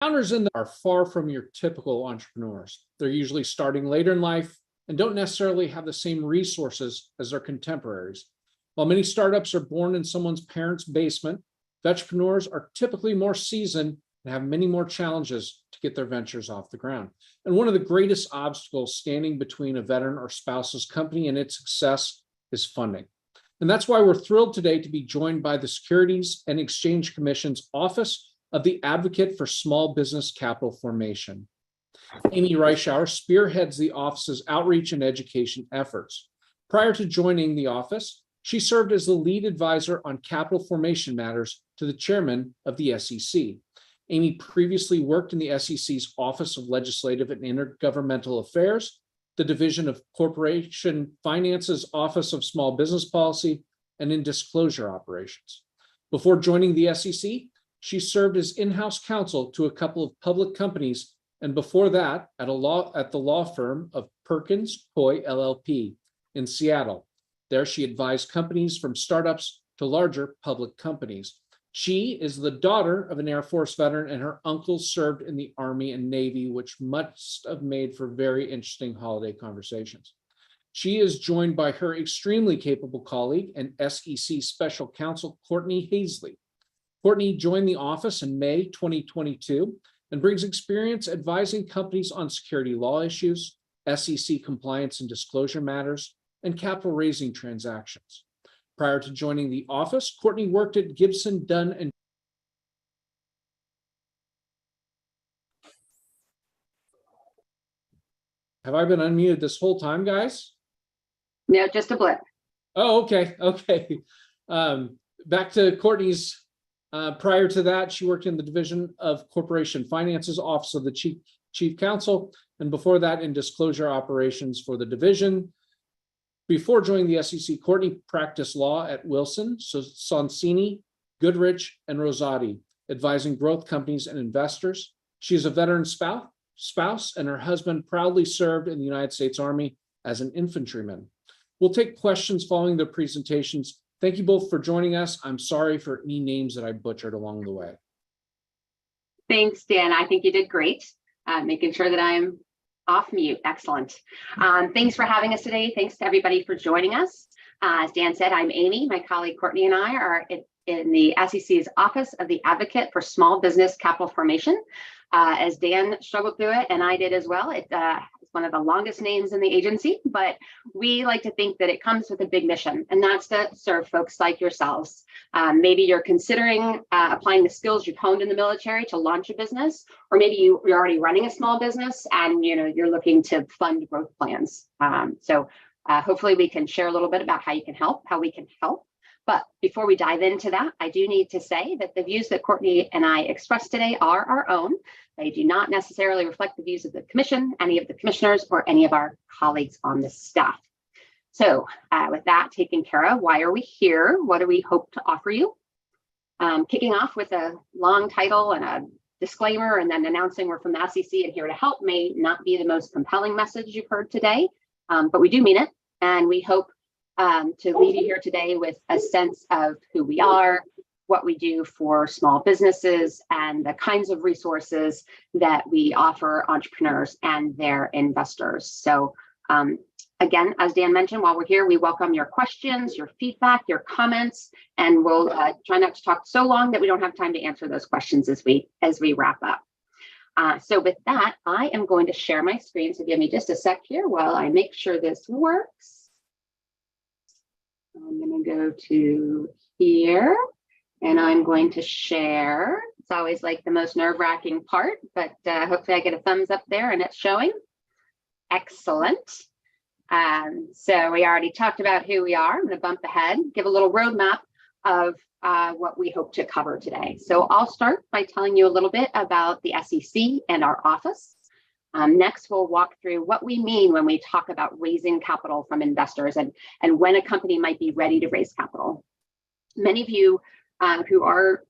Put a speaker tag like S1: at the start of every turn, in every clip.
S1: Founders in are far from your typical entrepreneurs. They're usually starting later in life and don't necessarily have the same resources as their contemporaries. While many startups are born in someone's parents' basement, entrepreneurs are typically more seasoned and have many more challenges to get their ventures off the ground. And one of the greatest obstacles standing between a veteran or spouse's company and its success is funding. And that's why we're thrilled today to be joined by the Securities and Exchange Commission's Office of the Advocate for Small Business Capital Formation. Amy Reischauer spearheads the office's outreach and education efforts. Prior to joining the office, she served as the lead advisor on capital formation matters to the chairman of the SEC. Amy previously worked in the SEC's Office of Legislative and Intergovernmental Affairs, the Division of Corporation Finance's Office of Small Business Policy, and in disclosure operations. Before joining the SEC, she served as in-house counsel to a couple of public companies, and before that at the law firm of Perkins Coie LLP in Seattle. There she advised companies from startups to larger public companies. She is the daughter of an Air Force veteran, and her uncle served in the Army and Navy, which must have made for very interesting holiday conversations. She is joined by her extremely capable colleague and SEC Special Counsel, Courtney Hazley. Courtney joined the office in May 2022 and brings experience advising companies on security law issues, SEC compliance and disclosure matters, and capital raising transactions. Prior to joining the office, Courtney worked at Gibson, Dunn and Have I been unmuted this whole time, guys?
S2: No, just a blip.
S1: Oh, okay. Back to Courtney's. Prior to that, she worked in the Division of Corporation Finance's Office of the Chief Counsel, and before that in disclosure operations for the division. Before joining the SEC, Courtney practiced law at Wilson, Sonsini, Goodrich, and Rosati, advising growth companies and investors. She is a veteran spouse, and her husband proudly served in the United States Army as an infantryman. We'll take questions following the presentations. Thank you both for joining us. I'm sorry for any names that I butchered along the way.
S2: Thanks, Dan. I think you did great. Making sure that I'm off mute. Excellent. Thanks for having us today. Thanks to everybody for joining us. As Dan said, I'm Amy. My colleague Courtney and I are in the SEC's Office of the Advocate for Small Business Capital Formation. As Dan struggled through it, and I did as well, it's one of the longest names in the agency, but we like to think that it comes with a big mission, and that's to serve folks like yourselves. Maybe you're considering applying the skills you've honed in the military to launch a business, or maybe you're already running a small business and you're looking to fund growth plans. So hopefully we can share a little bit about how we can help. But before we dive into that, I do need to say that the views that Courtney and I expressed today are our own. They do not necessarily reflect the views of the Commission, any of the commissioners, or any of our colleagues on the staff. So with that taken care of, why are we here? What do we hope to offer you? Kicking off with a long title and a disclaimer, and then announcing we're from the SEC and here to help may not be the most compelling message you've heard today, but we do mean it, and we hope to leave you here today with a sense of who we are, what we do for small businesses, and the kinds of resources that we offer entrepreneurs and their investors. So again, as Dan mentioned, while we're here, we welcome your questions, your feedback, your comments, and we'll try not to talk so long that we don't have time to answer those questions as we wrap up. So with that, I am going to share my screen. So give me just a sec here while I make sure this works. I'm going to go to here, and I'm going to share. It's always like the most nerve-wracking part, but hopefully I get a thumbs up there and it's showing. Excellent. So we already talked about who we are. I'm going to bump ahead, give a little roadmap of what we hope to cover today. So I'll start by telling you a little bit about the SEC and our office. Next, we'll walk through what we mean when we talk about raising capital from investors and when a company might be ready to raise capital. Many of you who are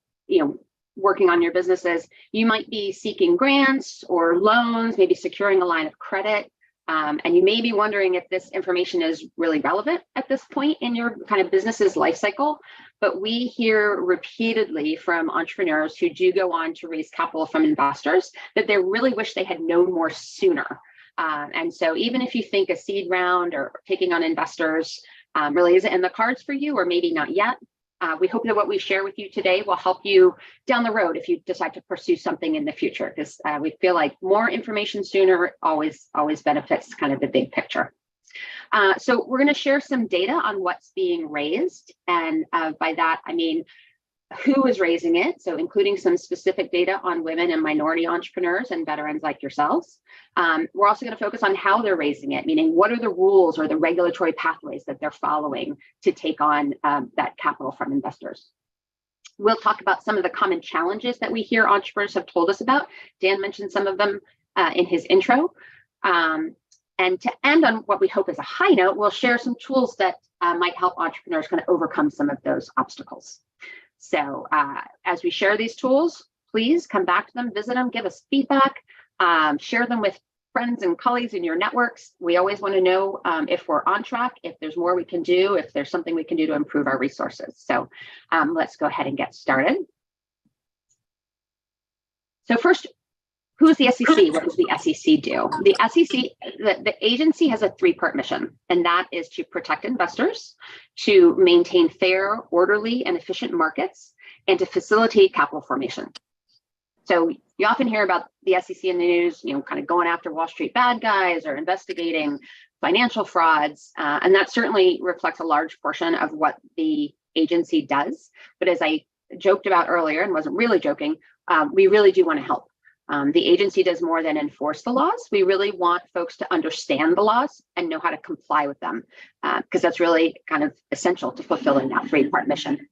S2: working on your businesses, you might be seeking grants or loans, maybe securing a line of credit. And you may be wondering if this information is really relevant at this point in your kind of business's life cycle, but we hear repeatedly from entrepreneurs who do go on to raise capital from investors that they really wish they had known more sooner. And so even if you think a seed round or taking on investors really isn't in the cards for you, or maybe not yet, we hope that what we share with you today will help you down the road if you decide to pursue something in the future, because we feel like more information sooner always benefits kind of the big picture. So we're going to share some data on what's being raised. And by that, I mean, who is raising it, so including some specific data on women and minority entrepreneurs and veterans like yourselves. We're also going to focus on how they're raising it, meaning what are the rules or the regulatory pathways that they're following to take on that capital from investors. We'll talk about some of the common challenges that we hear entrepreneurs have told us about. Dan mentioned some of them in his intro. And to end on what we hope is a high note, we'll share some tools that might help entrepreneurs kind of overcome some of those obstacles. So as we share these tools, please come back to them, visit them, give us feedback, share them with friends and colleagues in your networks. We always want to know if we're on track, if there's more we can do, if there's something we can do to improve our resources. So let's go ahead and get started. So first, who's the SEC? What does the SEC do? The SEC, the agency has a three-part mission, and that is to protect investors, to maintain fair, orderly, and efficient markets, and to facilitate capital formation. So you often hear about the SEC in the news, kind of going after Wall Street bad guys or investigating financial frauds, and that certainly reflects a large portion of what the agency does. But as I joked about earlier, and wasn't really joking, we really do want to help. The agency does more than enforce the laws. We really want folks to understand the laws and know how to comply with them, because that's really kind of essential to fulfilling that three-part mission.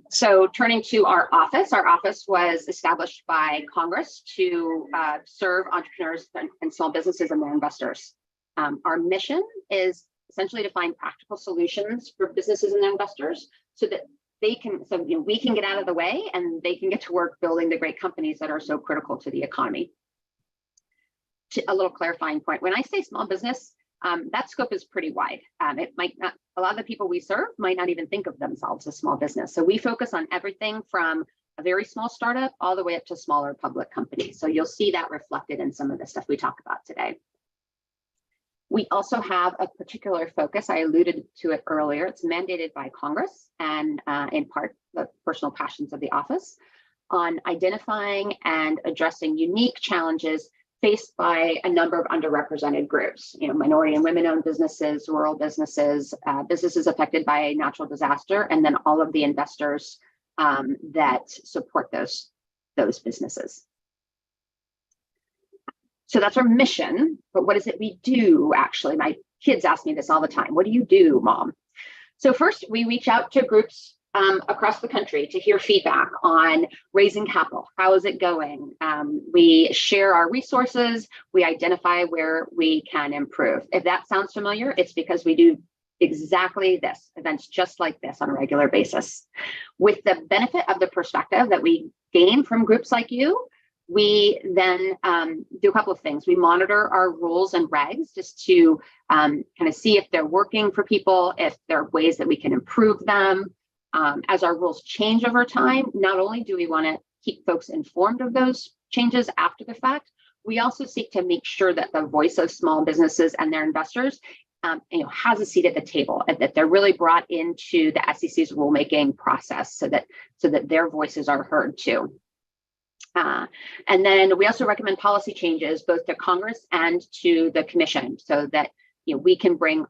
S2: So turning to our office was established by Congress to serve entrepreneurs and small businesses and their investors. Our mission is essentially to find practical solutions for businesses and investors so that we can get out of the way and they can get to work building the great companies that are so critical to the economy. A little clarifying point, when I say small business, that scope is pretty wide. It might not, a lot of the people we serve might not even think of themselves as small business. So we focus on everything from a very small startup all the way up to smaller public companies. So you'll see that reflected in some of the stuff we talk about today. We also have a particular focus. I alluded to it earlier. It's mandated by Congress and in part the personal passions of the office on identifying and addressing unique challenges faced by a number of underrepresented groups, minority and women-owned businesses, rural businesses, businesses affected by a natural disaster, and then all of the investors that support those businesses. So that's our mission, but what is it we do actually? My kids ask me this all the time. What do you do, Mom? So first, we reach out to groups across the country to hear feedback on raising capital. How is it going? We share our resources. We identify where we can improve. If that sounds familiar, it's because we do exactly this, events just like this on a regular basis. With the benefit of the perspective that we gain from groups like you, we then do a couple of things. We monitor our rules and regs just to kind of see if they're working for people, if there are ways that we can improve them. As our rules change over time, not only do we want to keep folks informed of those changes after the fact, we also seek to make sure that the voice of small businesses and their investors has a seat at the table, and that they're really brought into the SEC's rulemaking process so that their voices are heard too. And then we also recommend policy changes both to Congress and to the Commission so that we can bring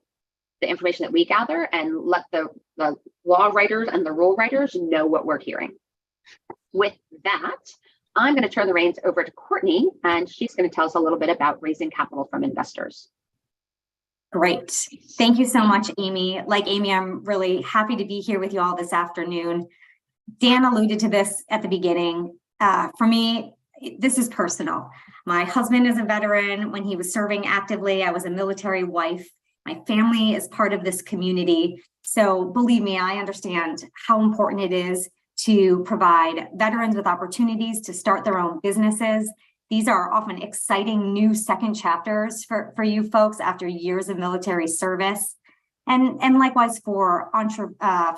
S2: the information that we gather and let the law writers and the rule writers know what we're hearing. With that, I'm going to turn the reins over to Courtney, and she's going to tell us a little bit about raising capital from investors.
S3: Great. Thank you so much, Amy. Like Amy, I'm really happy to be here with you all this afternoon. Dan alluded to this at the beginning. For me, this is personal. My husband is a veteran. When he was serving actively, I was a military wife. My family is part of this community. So believe me, I understand how important it is to provide veterans with opportunities to start their own businesses. These are often exciting new second chapters for you folks after years of military service. And likewise for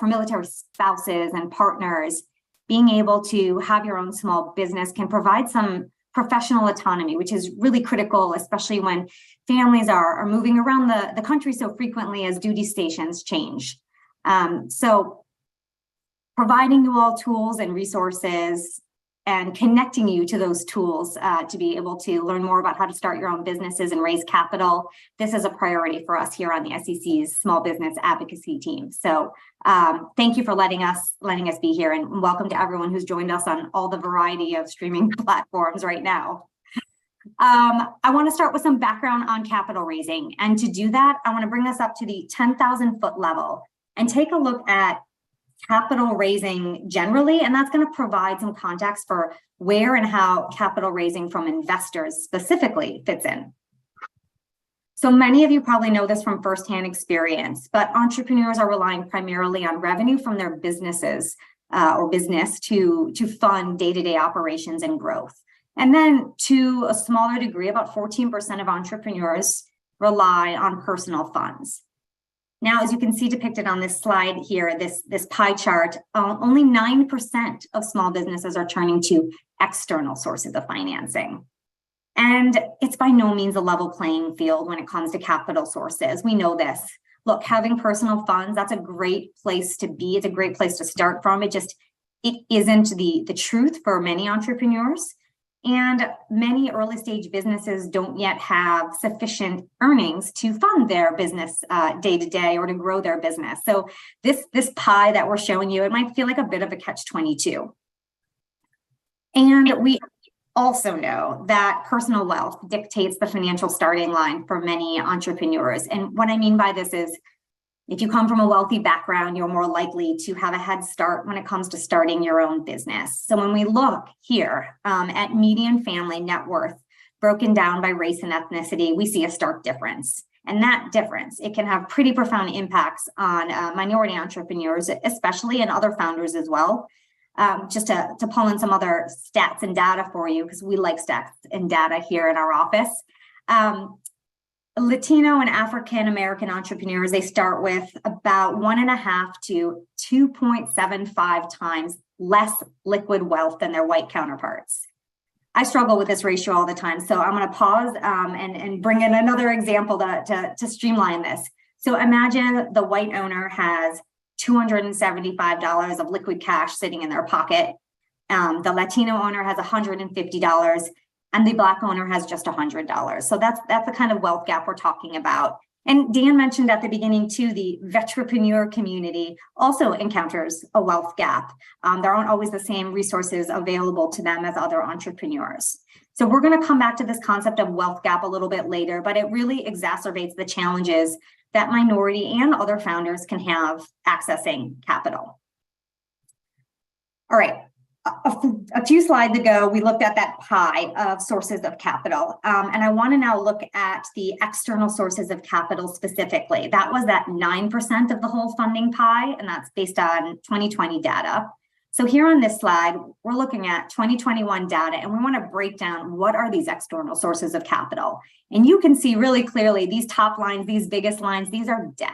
S3: military spouses and partners, being able to have your own small business can provide some professional autonomy, which is really critical, especially when families are moving around the country so frequently as duty stations change. So providing you all tools and resources and connecting you to those tools to be able to learn more about how to start your own businesses and raise capital. This is a priority for us here on the SEC's Small Business Advocacy team. So thank you for letting us be here, and welcome to everyone who's joined us on all the variety of streaming platforms right now. I want to start with some background on capital raising. And to do that, I want to bring us up to the 10,000 foot level and take a look at capital raising generally, and that's going to provide some context for where and how capital raising from investors specifically fits in. So many of you probably know this from firsthand experience, but entrepreneurs are relying primarily on revenue from their businesses or business to fund day-to-day operations and growth. And then to a smaller degree, about 14% of entrepreneurs rely on personal funds. Now, as you can see depicted on this slide here, this pie chart, only 9% of small businesses are turning to external sources of financing. And it's by no means a level playing field when it comes to capital sources. We know this. Look, having personal funds, that's a great place to be. It's a great place to start from. It isn't the truth for many entrepreneurs. And many early stage businesses don't yet have sufficient earnings to fund their business day to day or to grow their business. So this pie that we're showing you, it might feel like a bit of a catch-22. And we also know that personal wealth dictates the financial starting line for many entrepreneurs. And what I mean by this is, if you come from a wealthy background, you're more likely to have a head start when it comes to starting your own business. So when we look here at median family net worth broken down by race and ethnicity, we see a stark difference. And that difference, it can have pretty profound impacts on minority entrepreneurs, especially, and other founders as well. Just to pull in some other stats and data for you, because we like stats and data here in our office. Latino and African American entrepreneurs, they start with about 1.5 to 2.75 times less liquid wealth than their white counterparts. I struggle with this ratio all the time, so I'm going to pause and bring in another example to streamline this. So imagine the white owner has $275 of liquid cash sitting in their pocket. The Latino owner has $150. And the Black owner has just $100. So that's the kind of wealth gap we're talking about. And Dan mentioned at the beginning too, the vetrepreneur community also encounters a wealth gap. There aren't always the same resources available to them as other entrepreneurs. So we're going to come back to this concept of wealth gap a little bit later, but it really exacerbates the challenges that minority and other founders can have accessing capital. All right. A few slides ago, we looked at that pie of sources of capital, and I want to now look at the external sources of capital specifically. That was that 9% of the whole funding pie, and that's based on 2020 data. So here on this slide, we're looking at 2021 data, and we want to break down what are these external sources of capital. And you can see really clearly these top lines, these biggest lines, these are debt.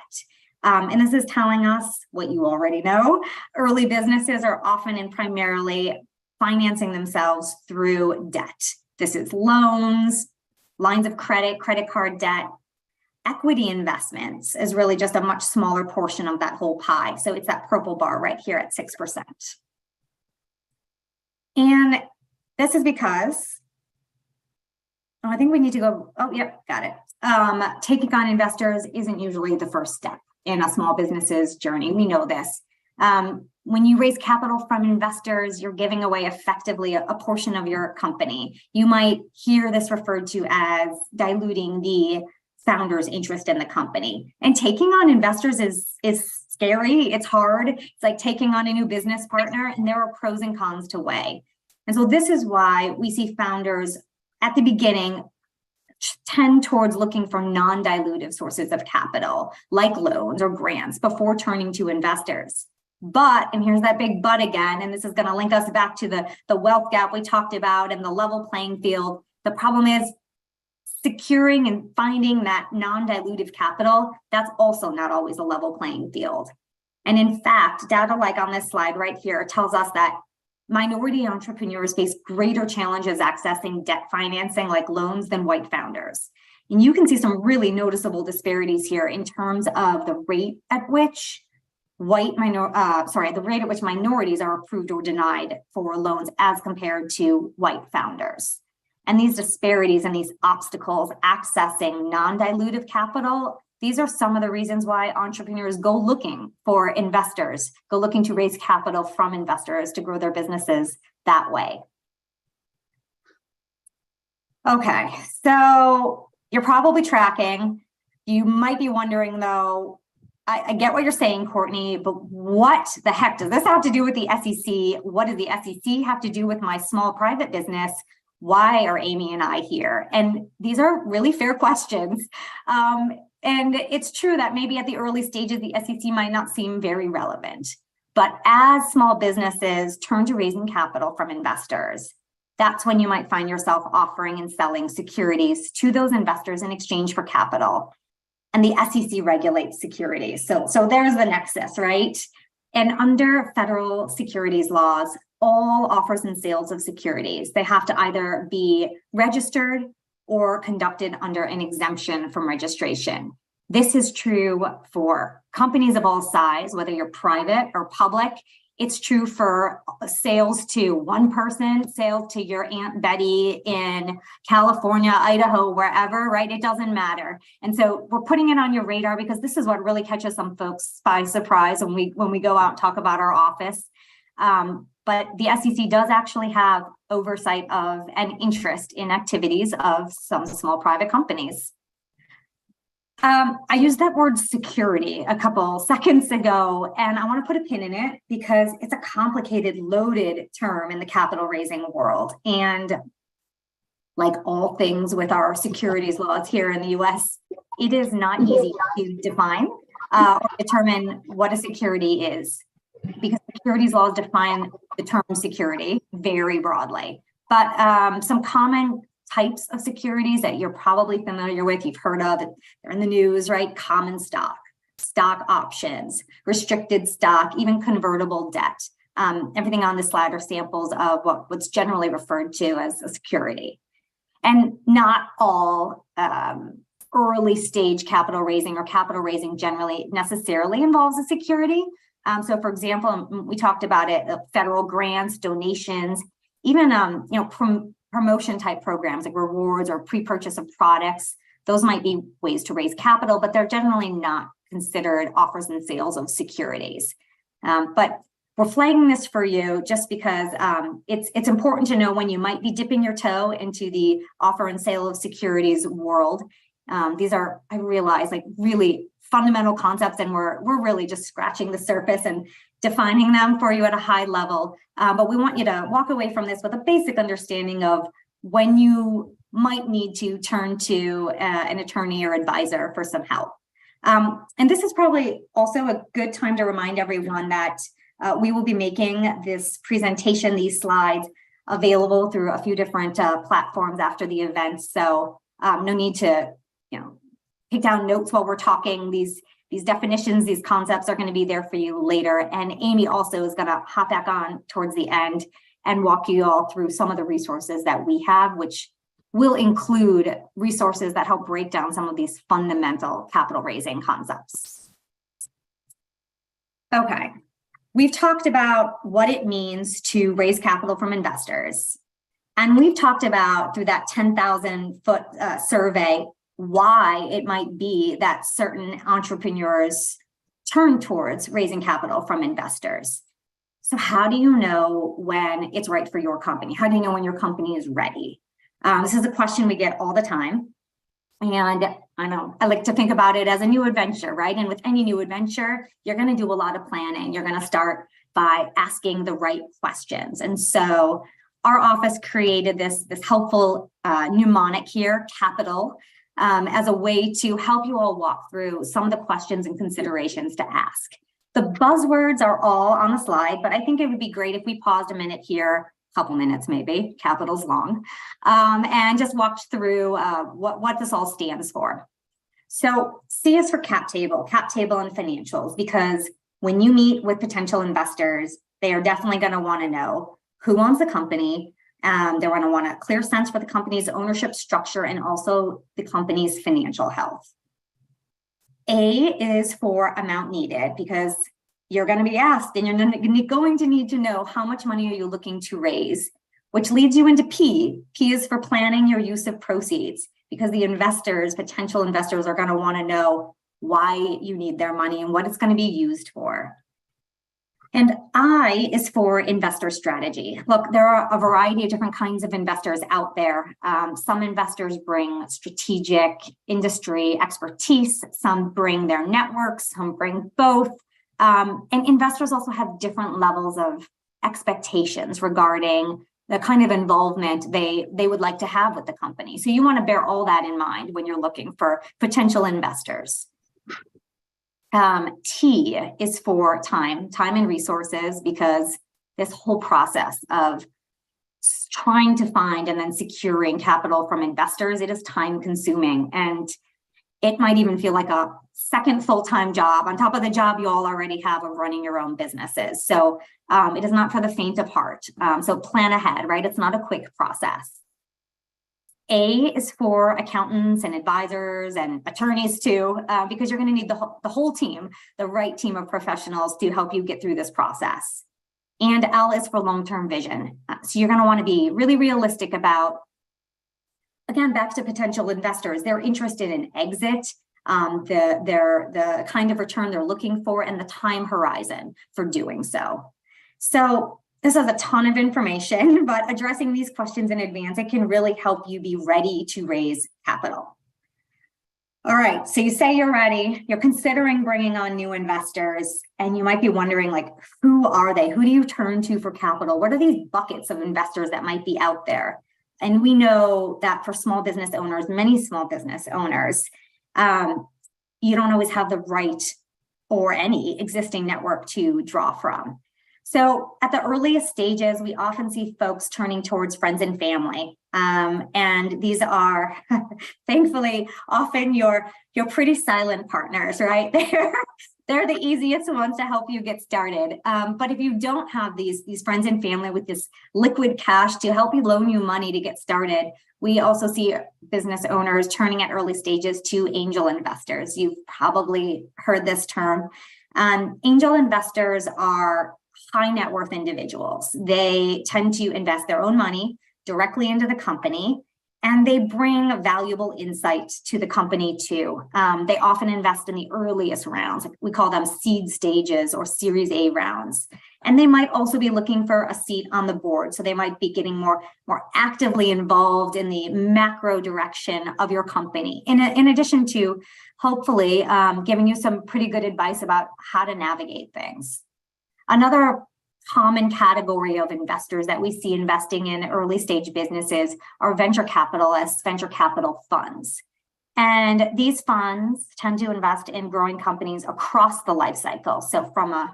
S3: And this is telling us what you already know. Early businesses are often and primarily financing themselves through debt. This is loans, lines of credit, credit card debt. Equity investments is really just a much smaller portion of that whole pie. So it's that purple bar right here at 6%. And this is because, I think we need to go, got it. Taking on investors isn't usually the first step in a small business's journey. We know this. When you raise capital from investors, you're giving away effectively a portion of your company. You might hear this referred to as diluting the founder's interest in the company. And taking on investors is scary. It's hard. It's like taking on a new business partner, and there are pros and cons to weigh. And so this is why we see founders at the beginning tend towards looking for non-dilutive sources of capital, like loans or grants, before turning to investors. But, and here's that big but again, and this is going to link us back to the wealth gap we talked about and the level playing field, The problem is securing and finding that non-dilutive capital, that's also not always a level playing field. And in fact, data like on this slide right here tells us that minority entrepreneurs face greater challenges accessing debt financing like loans than white founders. And you can see some really noticeable disparities here in terms of the rate at which the rate at which minorities are approved or denied for loans as compared to white founders. And these disparities and these obstacles accessing non-dilutive capital, these are some of the reasons why entrepreneurs go looking for investors, go looking to raise capital from investors to grow their businesses that way. Okay, so you're probably tracking. You might be wondering though, I get what you're saying, Courtney, but what the heck does this have to do with the SEC? What does the SEC have to do with my small private business? Why are Amy and I here? And these are really fair questions. And it's true that maybe at the early stages, the SEC might not seem very relevant. But as small businesses turn to raising capital from investors, that's when you might find yourself offering and selling securities to those investors in exchange for capital. And the SEC regulates securities. So there's the nexus, right? And under federal securities laws, all offers and sales of securities, they have to either be registered or conducted under an exemption from registration. This is true for companies of all size, whether you're private or public. It's true for sales to one person, sales to your Aunt Betty in California, Idaho, wherever, right? It doesn't matter. And so we're putting it on your radar because this is what really catches some folks by surprise when we go out and talk about our office. But the SEC does actually have oversight of and interest in activities of some small private companies. I used that word security a couple seconds ago, and I want to put a pin in it because it's a complicated, loaded term in the capital raising world. And like all things with our securities laws here in the US, it is not easy to define or determine what a security is, because securities laws define the term security very broadly. But some common types of securities that you're probably familiar with, you've heard of, they're in the news, right? Common stock, stock options, restricted stock, even convertible debt. Everything on this slide are samples of what's generally referred to as a security. And not all early stage capital raising or capital raising generally necessarily involves a security. So for example, we talked about it, federal grants, donations, even promotion type programs like rewards or pre-purchase of products. Those might be ways to raise capital, but they're generally not considered offers and sales of securities. But we're flagging this for you just because it's important to know when you might be dipping your toe into the offer and sale of securities world. These are, I realize, like really fundamental concepts, and we're really just scratching the surface and defining them for you at a high level. But we want you to walk away from this with a basic understanding of when you might need to turn to an attorney or advisor for some help. And this is probably also a good time to remind everyone that we will be making this presentation, these slides, available through a few different platforms after the event. So no need to, take down notes while we're talking. These definitions, these concepts are going to be there for you later. And Amy also is going to hop back on towards the end and walk you all through some of the resources that we have, which will include resources that help break down some of these fundamental capital raising concepts. Okay, we've talked about what it means to raise capital from investors. And we've talked about, through that 10,000 foot survey, why it might be that certain entrepreneurs turn towards raising capital from investors. So how do you know when it's right for your company? How do you know when your company is ready? This is a question we get all the time. And I know I like to think about it as a new adventure, right? And with any new adventure, you're going to do a lot of planning. You're going to start by asking the right questions. And so our office created this helpful mnemonic here, capital, as a way to help you all walk through some of the questions and considerations to ask. The buzzwords are all on the slide, but I think it would be great if we paused a minute here couple minutes maybe, capital's long, and just walked through what this all stands for. So C is for cap table and financials, because when you meet with potential investors, they are definitely going to want to know who owns the company. They want to want a clear sense for the company's ownership structure and also the company's financial health. A is for amount needed, because you're going to be asked and you're going to need to know how much money are you looking to raise, which leads you into P. P is for planning your use of proceeds, because the investors, potential investors, are going to want to know why you need their money and what it's going to be used for. And I is for investor strategy. Look, there are a variety of different kinds of investors out there. Some investors bring strategic industry expertise, some bring their networks, some bring both. And investors also have different levels of expectations regarding the kind of involvement they would like to have with the company. So you want to bear all that in mind when you're looking for potential investors. T is for time and resources, because this whole process of trying to find and then securing capital from investors, it is time consuming, and it might even feel like a second full-time job on top of the job you all already have of running your own businesses. So it is not for the faint of heart. So plan ahead, right? It's not a quick process. A is for accountants and advisors and attorneys too, because you're going to need the whole team, the right team of professionals to help you get through this process. And L is for long-term vision. So you're going to want to be really realistic about, again, back to potential investors. They're interested in exit, the kind of return they're looking for, and the time horizon for doing so. So this is a ton of information, but addressing these questions in advance, it can really help you be ready to raise capital. All right, so you say you're ready, you're considering bringing on new investors, and you might be wondering, like, who are they? Who do you turn to for capital? What are these buckets of investors that might be out there? And we know that for small business owners, many small business owners, you don't always have the right or any existing network to draw from. So at the earliest stages, we often see folks turning towards friends and family. And these are, thankfully, often your pretty silent partners, right? They're the easiest ones to help you get started. But if you don't have these friends and family with this liquid cash to help you loan you money to get started, we also see business owners turning at early stages to angel investors. You've probably heard this term. Angel investors are high net worth individuals. They tend to invest their own money directly into the company, and they bring valuable insight to the company too. They often invest in the earliest rounds. We call them seed stages or Series A rounds. And they might also be looking for a seat on the board. So they might be getting more actively involved in the macro direction of your company, in addition to hopefully giving you some pretty good advice about how to navigate things. Another common category of investors that we see investing in early stage businesses are venture capitalists, venture capital funds. And these funds tend to invest in growing companies across the life cycle. So from a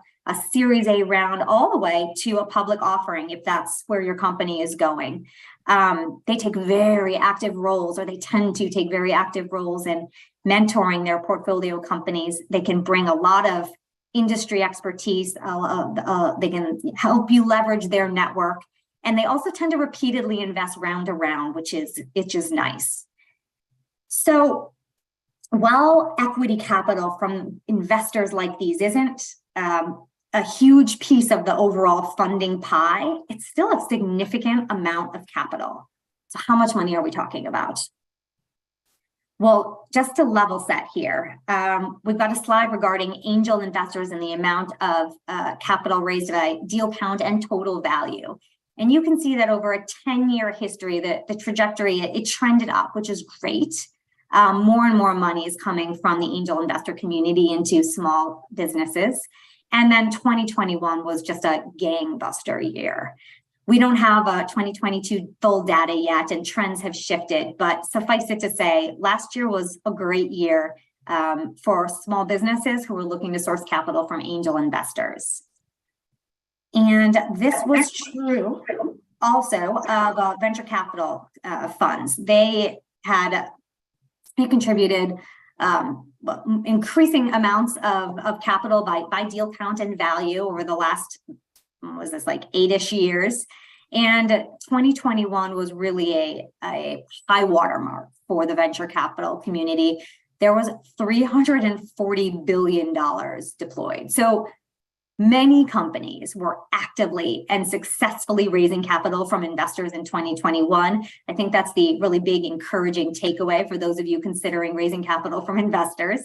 S3: Series A round all the way to a public offering, if that's where your company is going. They take very active roles, or they tend to take very active roles in mentoring their portfolio companies. They can bring a lot of industry expertise. They can help you leverage their network. And they also tend to repeatedly invest round to round, which is nice. So while equity capital from investors like these isn't a huge piece of the overall funding pie, it's still a significant amount of capital. So how much money are we talking about? Well, just to level set here, we've got a slide regarding angel investors and the amount of capital raised by deal count and total value. And you can see that over a 10-year history, the trajectory, it trended up, which is great. More and more money is coming from the angel investor community into small businesses. And then 2021 was just a gangbuster year. We don't have a 2022 full data yet, and trends have shifted, but suffice it to say, last year was a great year for small businesses who were looking to source capital from angel investors. And this was true. also of venture capital funds. They contributed increasing amounts of capital by deal count and value over the last, was this like 8-ish years? And 2021 was really a high watermark for the venture capital community. There was $340 billion deployed. So many companies were actively and successfully raising capital from investors in 2021. I think that's the really big encouraging takeaway for those of you considering raising capital from investors.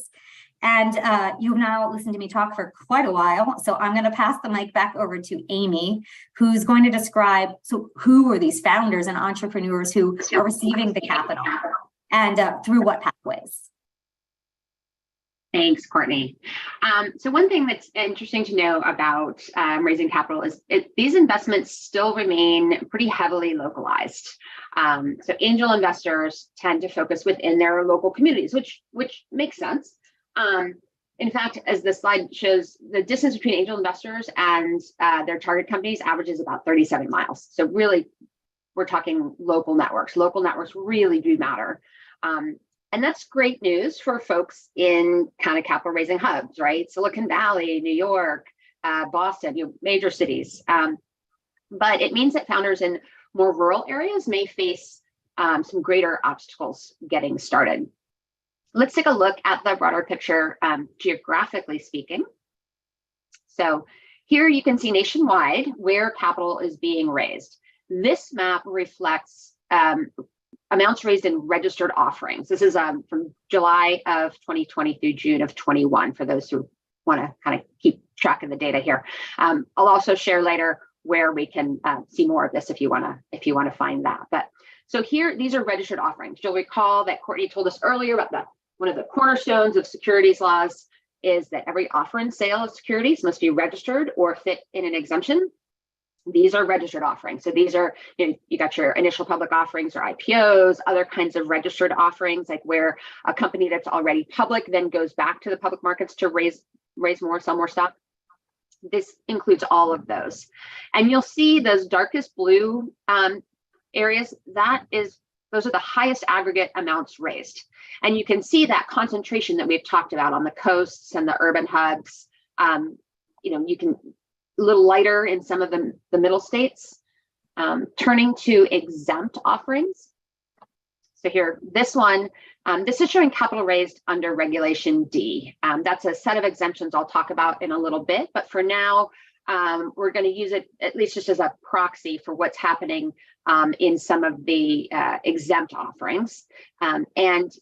S3: And you've now listened to me talk for quite a while, so I'm going to pass the mic back over to Amy, who's going to describe, so who are these founders and entrepreneurs who are receiving the capital and through what pathways?
S2: Thanks, Courtney. So one thing that's interesting to know about raising capital is these investments still remain pretty heavily localized. So angel investors tend to focus within their local communities, which makes sense. In fact, as the slide shows, the distance between angel investors and their target companies averages about 37 miles. So really, we're talking local networks. Local networks really do matter. And that's great news for folks in kind of capital raising hubs, right? Silicon Valley, New York, Boston, major cities. But it means that founders in more rural areas may face some greater obstacles getting started. Let's take a look at the broader picture, geographically speaking. So here you can see nationwide where capital is being raised. This map reflects amounts raised in registered offerings. This is from July of 2020 through June of 21 for those who want to kind of keep track of the data here. I'll also share later where we can see more of this if you want to find that. But so here, these are registered offerings. You'll recall that Courtney told us earlier about one of the cornerstones of securities laws is that every offer and sale of securities must be registered or fit in an exemption. These are registered offerings. So these are, you got your initial public offerings or IPOs, other kinds of registered offerings, like where a company that's already public then goes back to the public markets to raise more, sell more stock. This includes all of those. And you'll see those darkest blue areas, those are the highest aggregate amounts raised. And you can see that concentration that we've talked about on the coasts and the urban hubs. You can a little lighter in some of the middle states. Turning to exempt offerings. So here, this one, this is showing capital raised under Regulation D. That's a set of exemptions I'll talk about in a little bit, but for now, we're going to use it at least just as a proxy for what's happening in some of the exempt offerings. And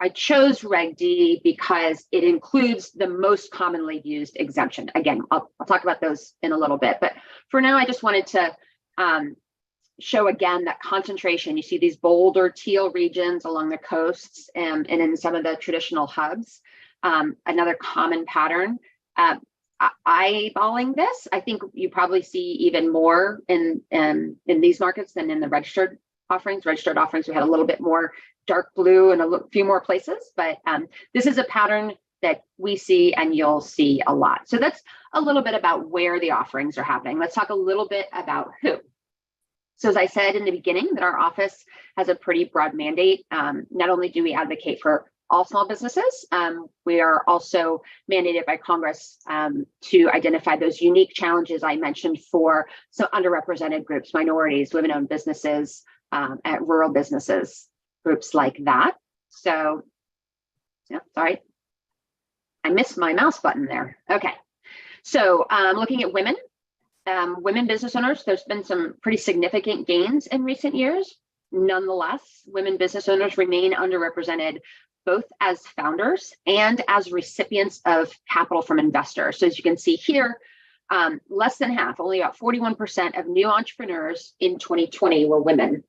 S2: I chose Reg D because it includes the most commonly used exemption. Again, I'll talk about those in a little bit, but for now, I just wanted to show again that concentration. You see these bold or teal regions along the coasts and in some of the traditional hubs. Another common pattern. Eyeballing this, I think you probably see even more in these markets than in the registered offerings. Registered offerings, we had a little bit more dark blue in a few more places, but this is a pattern that we see and you'll see a lot. So that's a little bit about where the offerings are happening. Let's talk a little bit about who. So as I said in the beginning, that our office has a pretty broad mandate. Not only do we advocate for all small businesses, we are also mandated by Congress to identify those unique challenges I mentioned for some underrepresented groups, minorities, women-owned businesses, at rural businesses, groups like that. So, yeah, sorry, I missed my mouse button there. Okay, so looking at women business owners, there's been some pretty significant gains in recent years. Nonetheless, women business owners remain underrepresented both as founders and as recipients of capital from investors. So as you can see here, less than half, only about 41% of new entrepreneurs in 2020 were women.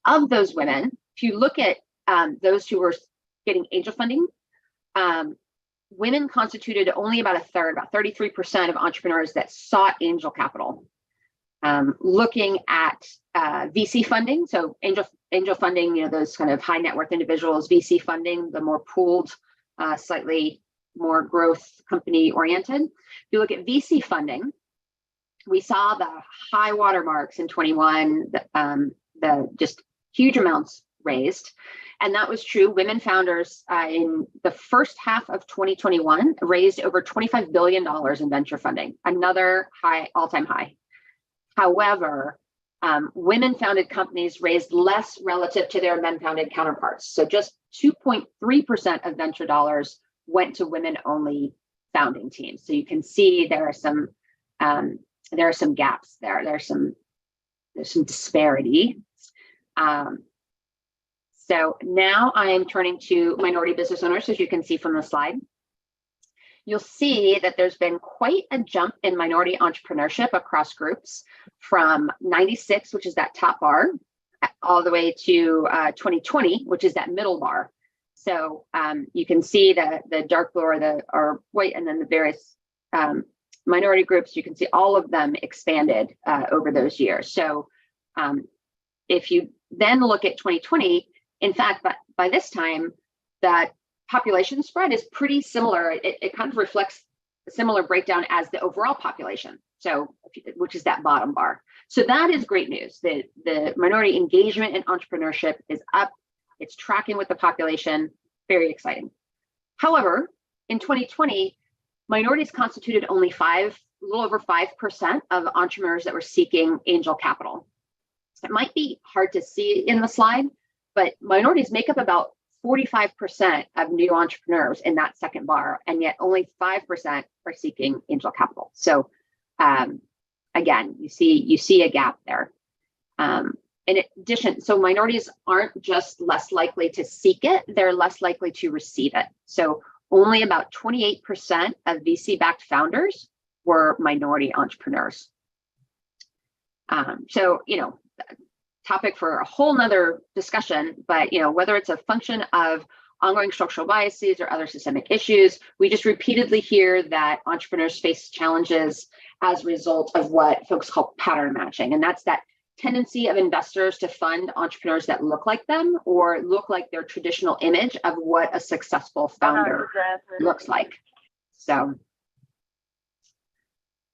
S2: Of those women, if you look at those who were getting angel funding, women constituted only about a third, about 33% of entrepreneurs that sought angel capital. Looking at VC funding, so angel funding, those kind of high net worth individuals, VC funding, the more pooled, slightly more growth company oriented. If you look at VC funding, we saw the high watermarks in 21, the just huge amounts raised. And that was true. Women founders in the first half of 2021 raised over $25 billion in venture funding, another high, all-time high. However, women-founded companies raised less relative to their men-founded counterparts. So just 2.3% of venture dollars went to women-only founding teams. So you can see there are some gaps there. There's some disparity. So now I am turning to minority business owners, as you can see from the slide. You'll see that there's been quite a jump in minority entrepreneurship across groups from 96, which is that top bar, all the way to 2020, which is that middle bar. So you can see the dark blue or white, and then the various minority groups. You can see all of them expanded over those years. So if you then look at 2020, in fact, by this time, that population spread is pretty similar. It kind of reflects a similar breakdown as the overall population, so which is that bottom bar. So that is great news. The minority engagement in entrepreneurship is up. It's tracking with the population. Very exciting. However, in 2020, minorities constituted only a little over 5% of entrepreneurs that were seeking angel capital. It might be hard to see in the slide, but minorities make up about 45% of new entrepreneurs in that second bar, and yet only 5% are seeking angel capital. So again, you see a gap there. In addition, so minorities aren't just less likely to seek it, they're less likely to receive it. So only about 28% of VC-backed founders were minority entrepreneurs. So, topic for a whole nother discussion, but whether it's a function of ongoing structural biases or other systemic issues, we just repeatedly hear that entrepreneurs face challenges as a result of what folks call pattern matching. And that's that tendency of investors to fund entrepreneurs that look like them or look like their traditional image of what a successful founder looks like. So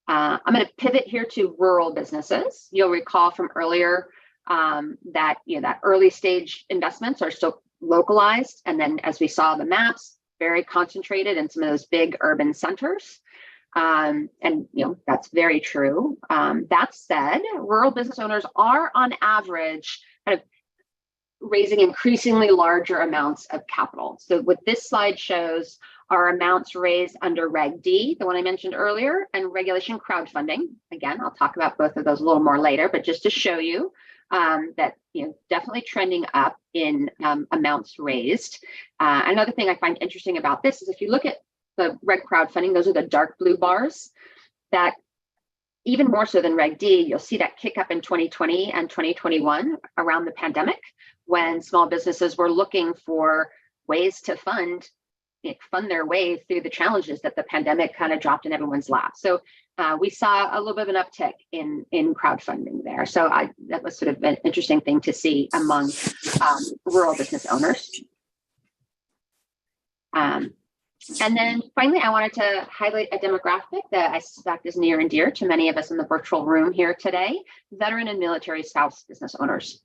S2: I'm going to pivot here to rural businesses. You'll recall from earlier that that early stage investments are still localized, and then as we saw the maps, very concentrated in some of those big urban centers, and that's very true. That said, rural business owners are on average kind of raising increasingly larger amounts of capital. So what this slide shows are amounts raised under Reg D, the one I mentioned earlier, and regulation crowdfunding. Again, I'll talk about both of those a little more later, but just to show you that definitely trending up in amounts raised. Another thing I find interesting about this is if you look at the reg crowdfunding, those are the dark blue bars, that even more so than Reg D, you'll see that kick up in 2020 and 2021 around the pandemic, when small businesses were looking for ways to fund their way through the challenges that the pandemic kind of dropped in everyone's lap. So we saw a little bit of an uptick in crowdfunding there. So that was sort of an interesting thing to see among rural business owners. And then finally, I wanted to highlight a demographic that I suspect is near and dear to many of us in the virtual room here today: veteran and military spouse business owners.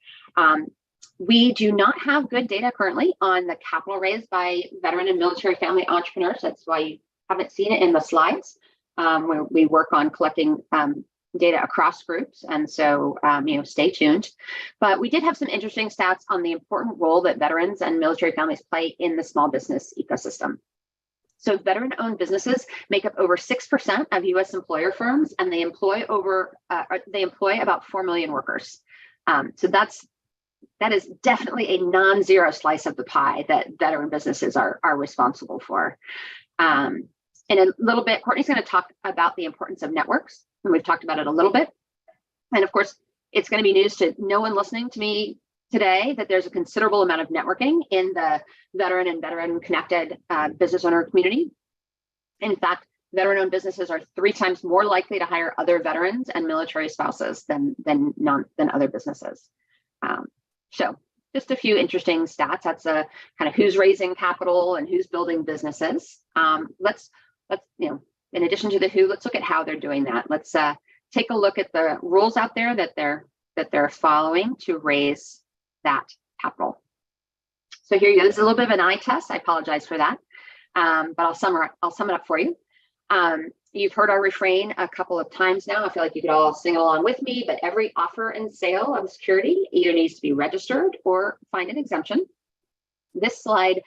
S2: We do not have good data currently on the capital raised by veteran and military family entrepreneurs. That's why you haven't seen it in the slides. Where we work on collecting data across groups, and so stay tuned. But we did have some interesting stats on the important role that veterans and military families play in the small business ecosystem. So veteran-owned businesses make up over 6% of U.S. employer firms, and they employ about 4 million workers. So that is definitely a non-zero slice of the pie that veteran businesses are responsible for. In a little bit, Courtney's going to talk about the importance of networks, and we've talked about it a little bit. And of course, it's going to be news to no one listening to me today that there's a considerable amount of networking in the veteran and veteran-connected business owner community. In fact, veteran-owned businesses are 3 times more likely to hire other veterans and military spouses than other businesses. So just a few interesting stats. That's a kind of who's raising capital and who's building businesses. Let's in addition to the who, let's look at how they're doing that. Let's take a look at the rules out there that they're following to raise that capital. So here you go. This is a little bit of an eye test. I apologize for that, but I'll sum it up for you. You've heard our refrain a couple of times now. I feel like you could all sing along with me, but every offer and sale of a security either needs to be registered or find an exemption. This slide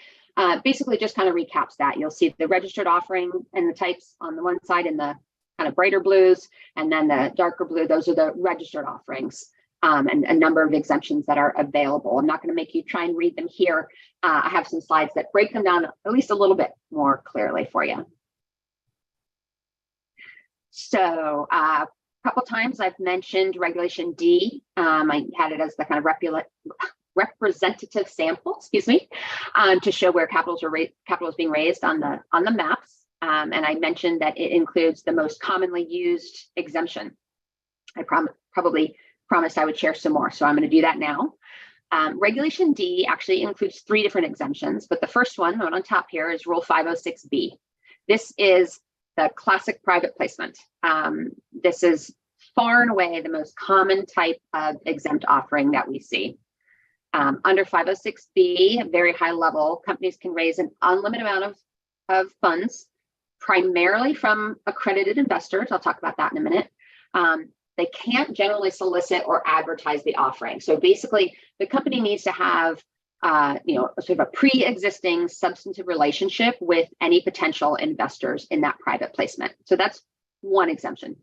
S2: basically just kind of recaps that. You'll see the registered offering and the types on the one side in the kind of brighter blues, and then the darker blue, those are the registered offerings, and a number of exemptions that are available. I'm not going to make you try and read them here. I have some slides that break them down at least a little bit more clearly for you. So a couple times I've mentioned Regulation D. I had it as the kind of representative sample, excuse me, to show where capital is being raised on the maps. And I mentioned that it includes the most commonly used exemption. I probably promised I would share some more, so I'm going to do that now. Regulation D actually includes 3 different exemptions, but the first one on top here is Rule 506B. This is the classic private placement. This is far and away the most common type of exempt offering that we see. Under 506B, a very high level, companies can raise an unlimited amount of funds, primarily from accredited investors. I'll talk about that in a minute. They can't generally solicit or advertise the offering. So basically, the company needs to have sort of a pre-existing substantive relationship with any potential investors in that private placement. So that's one exemption.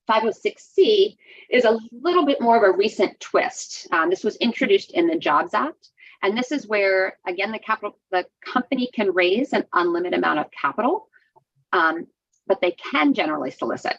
S2: 506C is a little bit more of a recent twist. This was introduced in the Jobs Act. And this is where, again, the company can raise an unlimited amount of capital, but they can generally solicit.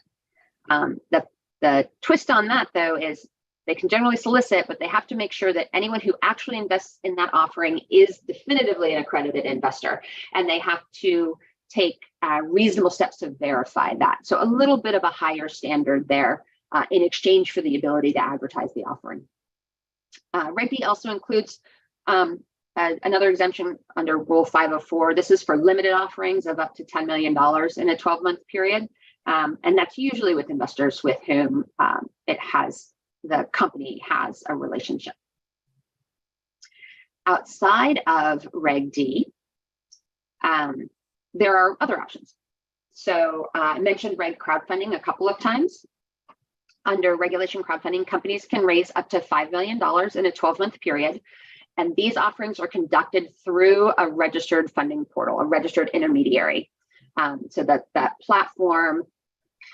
S2: The twist on that, though, is they can generally solicit, but they have to make sure that anyone who actually invests in that offering is definitively an accredited investor, and they have to take reasonable steps to verify that. So a little bit of a higher standard there in exchange for the ability to advertise the offering. Reg D also includes another exemption under Rule 504. This is for limited offerings of up to $10 million in a 12-month period. And that's usually with investors with whom the company has a relationship. Outside of Reg D, there are other options. So I mentioned reg crowdfunding a couple of times. Under regulation crowdfunding, companies can raise up to $5 million in a 12-month period. And these offerings are conducted through a registered funding portal, a registered intermediary. So that platform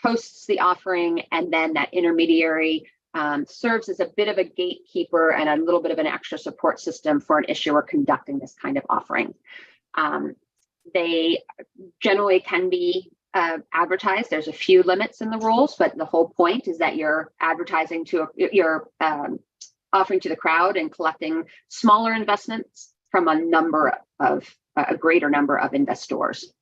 S2: hosts the offering, and then that intermediary serves as a bit of a gatekeeper and a little bit of an extra support system for an issuer conducting this kind of offering. They generally can be advertised. There's a few limits in the rules, but the whole point is that you're advertising you're offering to the crowd and collecting smaller investments from a greater number of investors.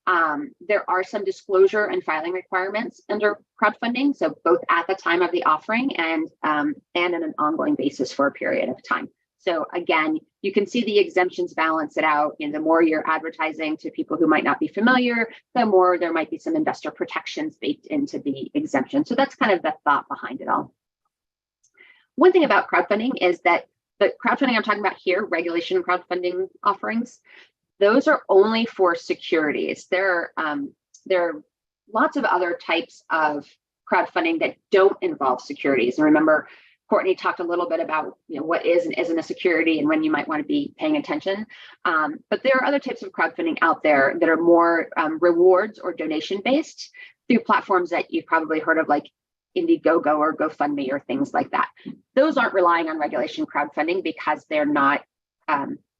S2: There are some disclosure and filing requirements under crowdfunding, so both at the time of the offering and on an ongoing basis for a period of time. So again, you can see the exemptions balance it out. And the more you're advertising to people who might not be familiar, the more there might be some investor protections baked into the exemption. So that's kind of the thought behind it all. One thing about crowdfunding is that the crowdfunding I'm talking about here, regulation crowdfunding offerings, those are only for securities. There are lots of other types of crowdfunding that don't involve securities. And remember, Courtney talked a little bit about what is and isn't a security and when you might want to be paying attention. But there are other types of crowdfunding out there that are more rewards or donation based through platforms that you've probably heard of, like Indiegogo or GoFundMe or things like that. Those aren't relying on regulation crowdfunding because they're not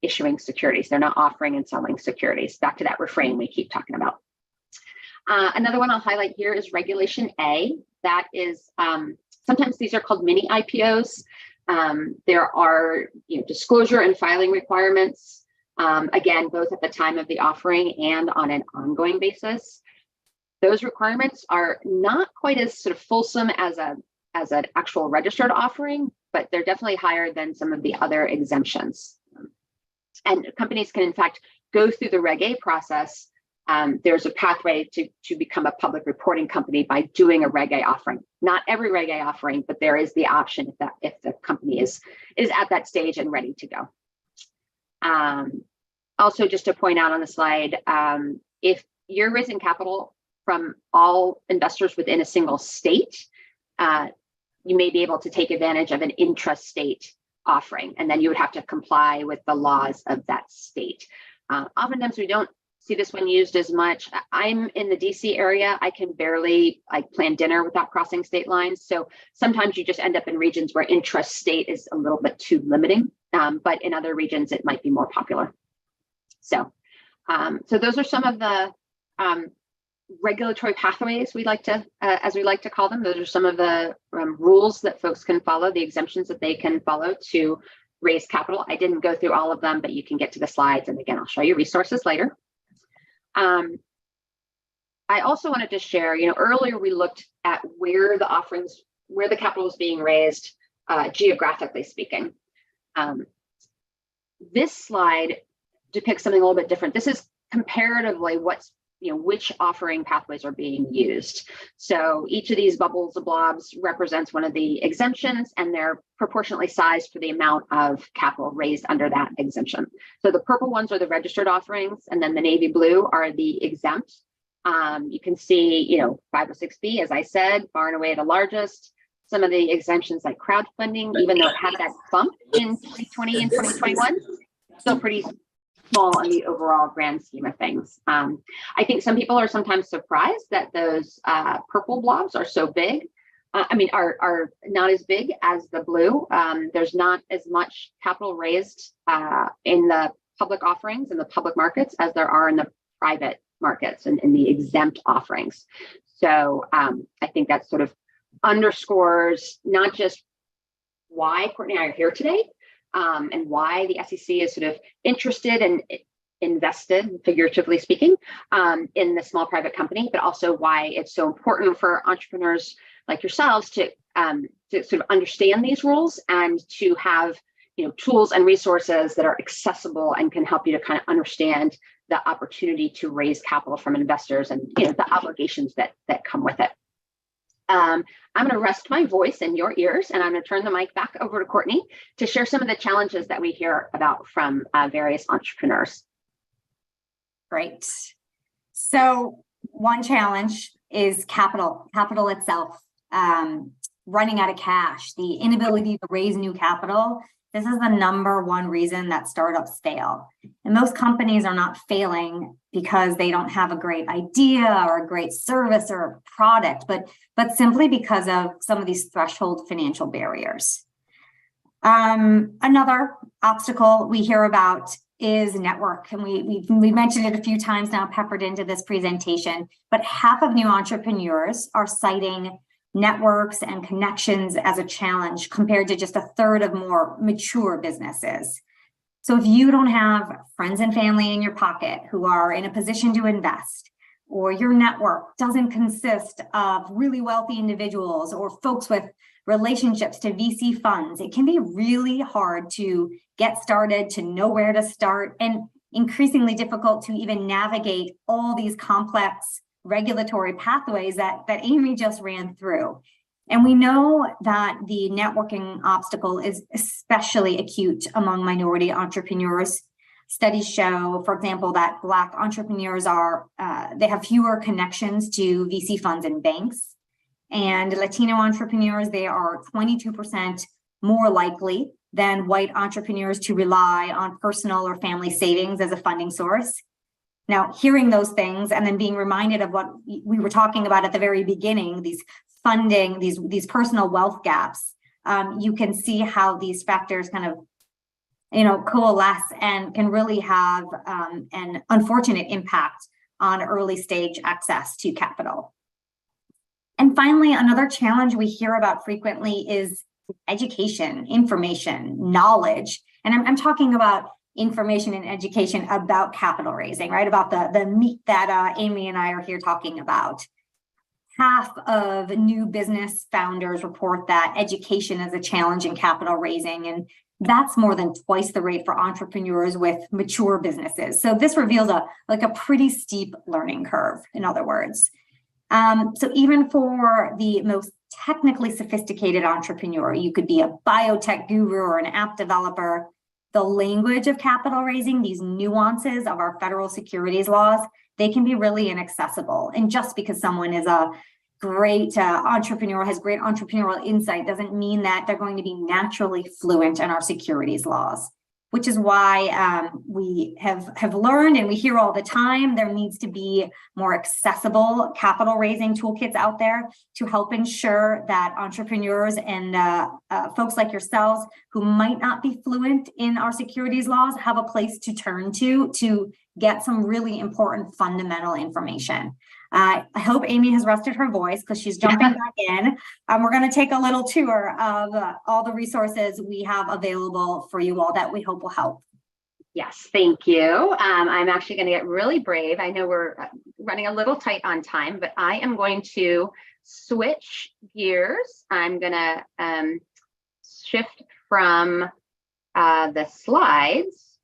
S2: issuing securities. They're not offering and selling securities. Back to that refrain we keep talking about. Another one I'll highlight here is Regulation A. That is, sometimes these are called mini IPOs. There are disclosure and filing requirements, again, both at the time of the offering and on an ongoing basis. Those requirements are not quite as sort of fulsome as an actual registered offering, but they're definitely higher than some of the other exemptions. And companies can, in fact, go through the Reg A process there's a pathway to become a public reporting company by doing a Reg A offering. Not every Reg A offering, but there is the option if the company is at that stage and ready to go. Also, just to point out on the slide, if you're raising capital from all investors within a single state, you may be able to take advantage of an intrastate offering, and then you would have to comply with the laws of that state. Oftentimes we don't see this one used as much. I'm in the DC area. I can barely plan dinner without crossing state lines. So sometimes you just end up in regions where intrastate is a little bit too limiting, but in other regions it might be more popular. So those are some of the regulatory pathways we like to, as we like to call them. Those are some of the rules that folks can follow, the exemptions that they can follow to raise capital. I didn't go through all of them, but you can get to the slides. And again, I'll show you resources later. I also wanted to share, earlier we looked at where the capital is being raised, geographically speaking. This slide depicts something a little bit different. This is comparatively which offering pathways are being used. So each of these bubbles or blobs represents one of the exemptions, and they're proportionately sized for the amount of capital raised under that exemption. So the purple ones are the registered offerings, and then the navy blue are the exempt. You can see, 506B, as I said, far and away the largest. Some of the exemptions like crowdfunding, even though it had that bump in 2020 and 2021, still pretty small in the overall grand scheme of things. I think some people are sometimes surprised that those purple blobs are so big. Are not as big as the blue. There's not as much capital raised in the public offerings in the public markets as there are in the private markets and in the exempt offerings. So I think that sort of underscores not just why Courtney and I are here today, and why the SEC is sort of interested and invested, figuratively speaking, in the small private company, but also why it's so important for entrepreneurs like yourselves to sort of understand these rules and to have tools and resources that are accessible and can help you to kind of understand the opportunity to raise capital from investors and the obligations that come with it. I'm going to rest my voice in your ears, and I'm going to turn the mic back over to Courtney to share some of the challenges that we hear about from various entrepreneurs.
S3: Great. So one challenge is capital itself, running out of cash, the inability to raise new capital. This is the number one reason that startups fail. And most companies are not failing because they don't have a great idea or a great service or a product, but simply because of some of these threshold financial barriers. Another obstacle we hear about is network. And we mentioned it a few times now, peppered into this presentation, but half of new entrepreneurs are citing networks and connections as a challenge compared to just a third of more mature businesses. So if you don't have friends and family in your pocket who are in a position to invest, or your network doesn't consist of really wealthy individuals or folks with relationships to VC funds, it can be really hard to get started, to know where to start, and increasingly difficult to even navigate all these complex regulatory pathways that Amy just ran through. And we know that the networking obstacle is especially acute among minority entrepreneurs. Studies show, for example, that Black entrepreneurs they have fewer connections to VC funds and banks. And Latino entrepreneurs, they are 22% more likely than white entrepreneurs to rely on personal or family savings as a funding source. Now, hearing those things and then being reminded of what we were talking about at the very beginning, these funding, these personal wealth gaps, you can see how these factors kind of, coalesce and can really have an unfortunate impact on early stage access to capital. And finally, another challenge we hear about frequently is education, information, knowledge. And I'm talking about information and education about capital raising, right? About the meat that Amy and I are here talking about. Half of new business founders report that education is a challenge in capital raising, and That's more than twice the rate for entrepreneurs with mature businesses. So this reveals a pretty steep learning curve, in other words. So even for the most technically sophisticated entrepreneur, you could be a biotech guru or an app developer, the language of capital raising, these nuances of our federal securities laws, they can be really inaccessible. And just because someone is a great entrepreneur, has great entrepreneurial insight, doesn't mean that they're going to be naturally fluent in our securities laws, which is why we have learned, and we hear all the time, there needs to be more accessible capital raising toolkits out there to help ensure that entrepreneurs and folks like yourselves who might not be fluent in our securities laws have a place to turn to get some really important fundamental information. I hope Amy has rested her voice because she's jumping back in. We're going to take a little tour of all the resources we have available for you all that we hope will help.
S2: Yes, thank you. I'm actually going to get really brave. I know we're running a little tight on time, but I am going to switch gears. I'm going to shift from the slides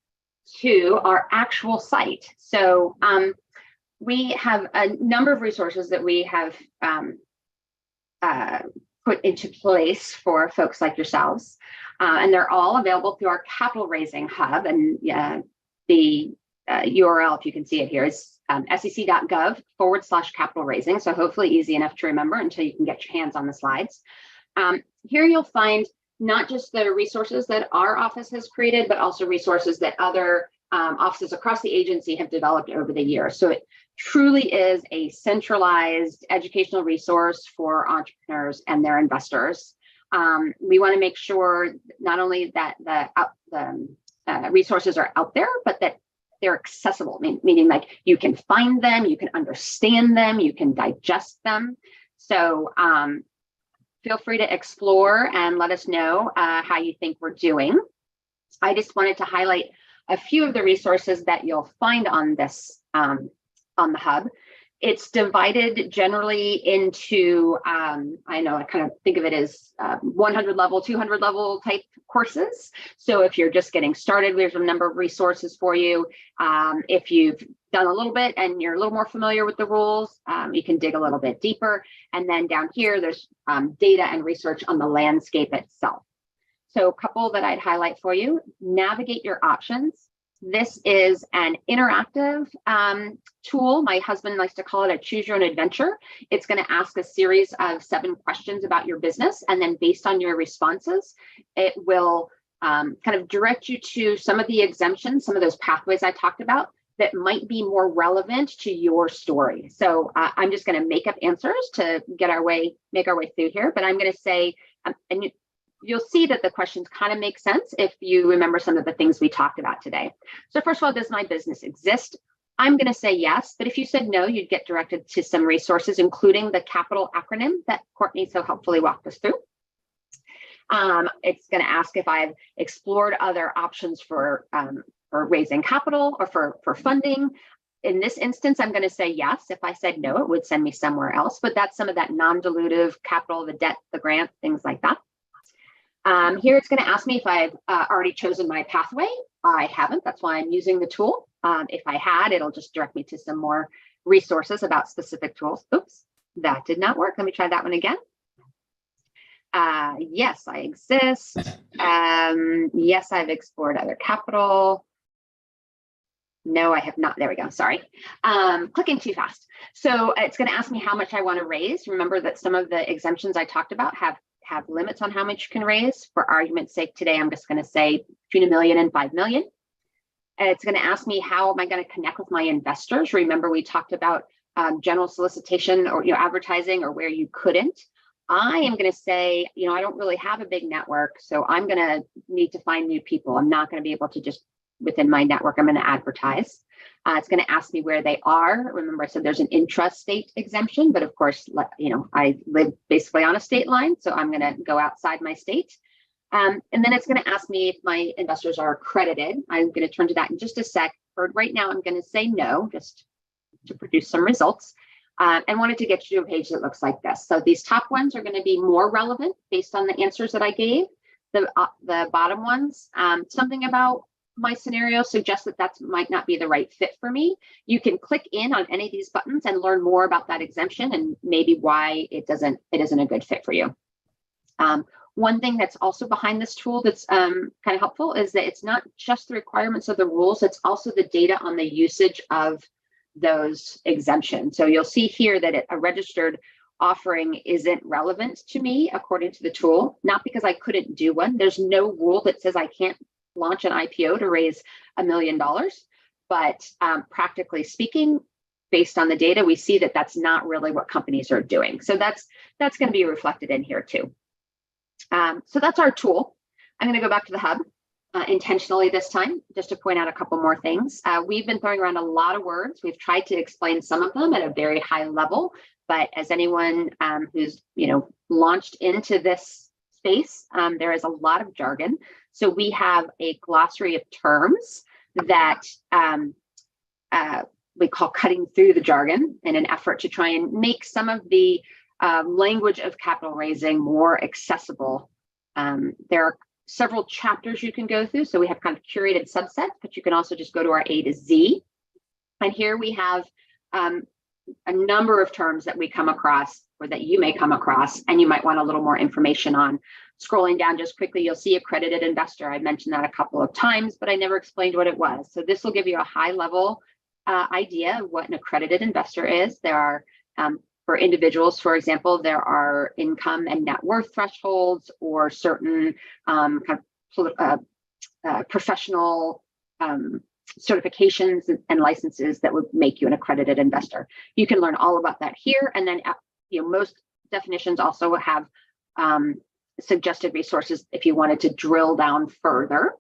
S2: to our actual site. So we have a number of resources that we have put into place for folks like yourselves, and they're all available through our capital raising hub. And the URL, if you can see it here, is sec.gov/capital raising. So hopefully easy enough to remember until you can get your hands on the slides. Here you'll find not just the resources that our office has created, but also resources that other offices across the agency have developed over the years. So it truly is a centralized educational resource for entrepreneurs and their investors. We want to make sure not only that the resources are out there, but that they're accessible, meaning like you can find them, you can understand them, you can digest them. So feel free to explore and let us know how you think we're doing. I just wanted to highlight a few of the resources that you'll find on this on the hub. It's divided generally into, I know I kind of think of it as 100 level, 200 level type courses. So if you're just getting started, there's a number of resources for you. If you've done a little bit and you're a little more familiar with the rules, you can dig a little bit deeper. And then down here, there's data and research on the landscape itself. So a couple that I'd highlight for you: navigate your options. This is an interactive tool. My husband likes to call it a choose your own adventure. It's going to ask a series of 7 questions about your business. And then based on your responses, it will kind of direct you to some of the exemptions, some of those pathways I talked about that might be more relevant to your story. So I'm just going to make up answers to make our way through here. But I'm going to say, and you'll see that the questions kind of make sense if you remember some of the things we talked about today. So first of all, does my business exist? I'm going to say yes, but if you said no, you'd get directed to some resources, including the capital acronym that Courtney so helpfully walked us through. It's going to ask if I've explored other options for raising capital or for funding. In this instance, I'm going to say yes. If I said no, it would send me somewhere else, but that's some of that non-dilutive capital, the debt, the grant, things like that. Here it's going to ask me if I've already chosen my pathway. I haven't. That's why I'm using the tool. If I had, it'll just direct me to some more resources about specific tools. Oops, that did not work. Let me try that one again. Yes, I exist. Yes, I've explored other capital. No, I have not. There we go. Sorry. Clicking too fast. So it's going to ask me how much I want to raise. Remember that some of the exemptions I talked about have limits on how much you can raise. For argument's sake today, I'm just going to say between $1 million and $5 million. And it's going to ask me how am I going to connect with my investors. Remember, we talked about general solicitation or advertising or where you couldn't. I am going to say, I don't really have a big network, so I'm going to need to find new people. I'm not going to be able to just within my network, I'm going to advertise. It's going to ask me where they are. Remember, I said there's an intrastate exemption, but of course, I live basically on a state line, so I'm going to go outside my state. And then it's going to ask me if my investors are accredited. I'm going to turn to that in just a sec. For right now, I'm going to say no, just to produce some results. And wanted to get you to a page that looks like this. So these top ones are going to be more relevant based on the answers that I gave. the bottom ones, something about my scenario suggests that might not be the right fit for me. You can click in on any of these buttons and learn more about that exemption and maybe why it isn't a good fit for you. One thing that's also behind this tool that's kind of helpful is that it's not just the requirements of the rules, it's also the data on the usage of those exemptions. So you'll see here that a registered offering isn't relevant to me according to the tool, not because I couldn't do one. There's no rule that says I can't launch an IPO to raise $1 million, but practically speaking, based on the data, we see that that's not really what companies are doing. So that's going to be reflected in here too. So that's our tool. I'm going to go back to the hub intentionally this time, just to point out a couple more things. We've been throwing around a lot of words. We've tried to explain some of them at a very high level, but as anyone who's launched into this space, there is a lot of jargon. So we have a glossary of terms that we call cutting through the jargon in an effort to try and make some of the language of capital raising more accessible. There are several chapters you can go through. So we have kind of curated subsets, but you can also just go to our A to Z. And here we have a number of terms that we come across or that you may come across and you might want a little more information on. Scrolling down just quickly, you'll see accredited investor. I mentioned that a couple of times, but I never explained what it was. So this will give you a high level idea of what an accredited investor is. There are, for individuals, for example, there are income and net worth thresholds or certain professional certifications and licenses that would make you an accredited investor. You can learn all about that here. And then most definitions also have suggested resources if you wanted to drill down further.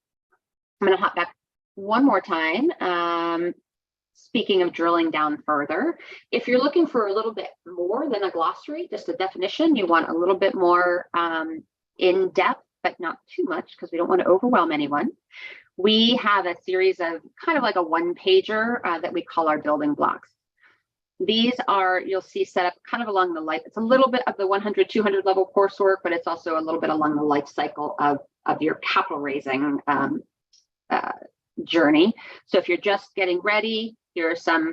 S2: I'm going to hop back one more time. Speaking of drilling down further, if you're looking for a little bit more than a glossary, just a definition, you want a little bit more in depth, but not too much because we don't want to overwhelm anyone. We have a series of kind of like a one-pager that we call our building blocks. These are, you'll see set up kind of along the life. It's a little bit of the 100, 200 level coursework, but it's also a little bit along the life cycle of your capital raising journey. So if you're just getting ready, here are some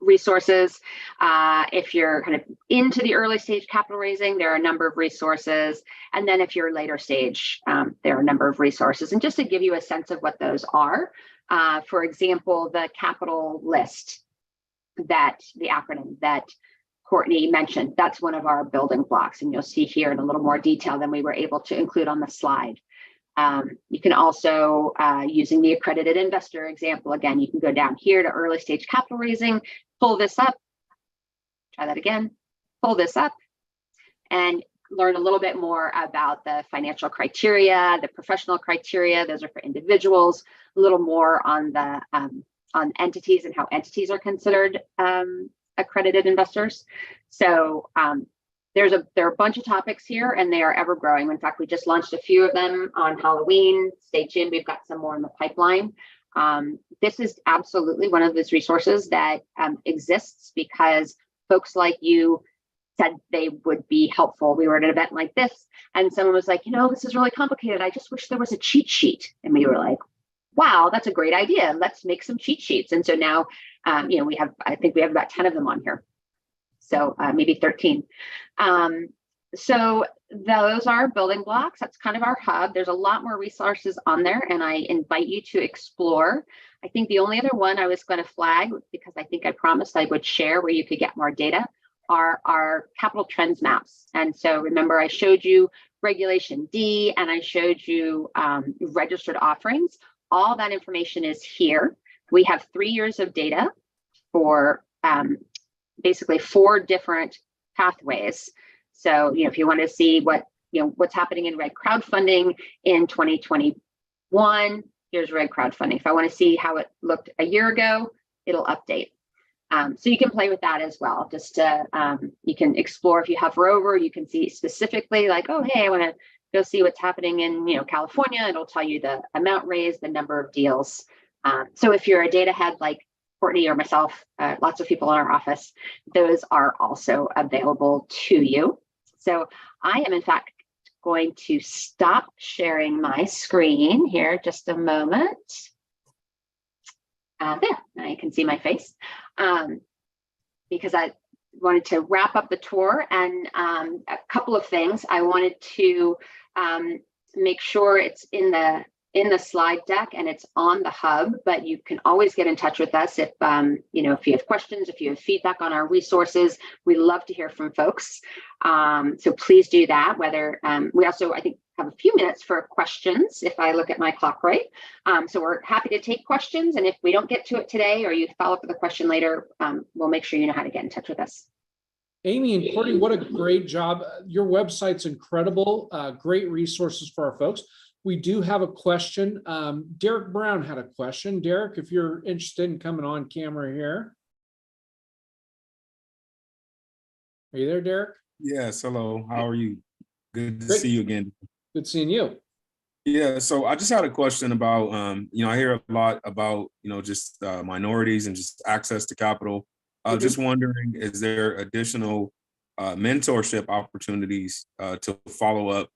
S2: resources. If you're kind of into the early stage capital raising, there are a number of resources. And then if you're later stage, there are a number of resources. And just to give you a sense of what those are, for example, the capital list, that the acronym that Courtney mentioned, that's one of our building blocks. And you'll see here in a little more detail than we were able to include on the slide. You can also, using the accredited investor example, again, you can go down here to early stage capital raising, pull this up, try that again, pull this up, and learn a little bit more about the financial criteria, the professional criteria. Those are for individuals, a little more on the on entities and how entities are considered accredited investors. So there are a bunch of topics here and they are ever growing. In fact, we just launched a few of them on Halloween. Stay tuned, we've got some more in the pipeline. This is absolutely one of those resources that exists because folks like you said they would be helpful. We were at an event like this and someone was like, this is really complicated. I just wish there was a cheat sheet. And we were like, wow, that's a great idea. Let's make some cheat sheets. And so now, I think we have about 10 of them on here. So maybe 13. So those are building blocks. That's kind of our hub. There's a lot more resources on there and I invite you to explore. I think the only other one I was going to flag, because I think I promised I would share where you could get more data, are our capital trends maps. And so remember, I showed you Regulation D and I showed you registered offerings. All that information is here. We have 3 years of data for basically 4 different pathways. So, if you want to see what's happening in reg crowdfunding in 2021, here's reg crowdfunding. If I want to see how it looked a year ago, it'll update. So you can play with that as well. Just you can explore. If you hover over, you can see specifically like, oh, hey, I want to go see what's happening in California. It'll tell you the amount raised, the number of deals. So if you're a data head like Courtney or myself, lots of people in our office, those are also available to you. So I am in fact going to stop sharing my screen here just a moment. There, now you can see my face, because I wanted to wrap up the tour, and a couple of things. I wanted to make sure it's in the slide deck and it's on the hub, but you can always get in touch with us if if you have questions, if you have feedback on our resources. We love to hear from folks, so please do that. Whether we also, I think, have a few minutes for questions if I look at my clock right. So we're happy to take questions, and if we don't get to it today or you follow up with a question later, we'll make sure you know how to get in touch with us.
S1: Amy and Courtney, what a great job. Your website's incredible. Great resources for our folks. We do have a question. Derek Brown had a question. Derek, if you're interested in coming on camera here. Are you there, Derek?
S4: Yes, hello. How are you? Good to
S1: Great.
S4: see you again.
S1: Good seeing you.
S4: Yeah, so I just had a question about, I hear a lot about, just minorities and just access to capital. Just wondering, is there additional mentorship opportunities to follow up,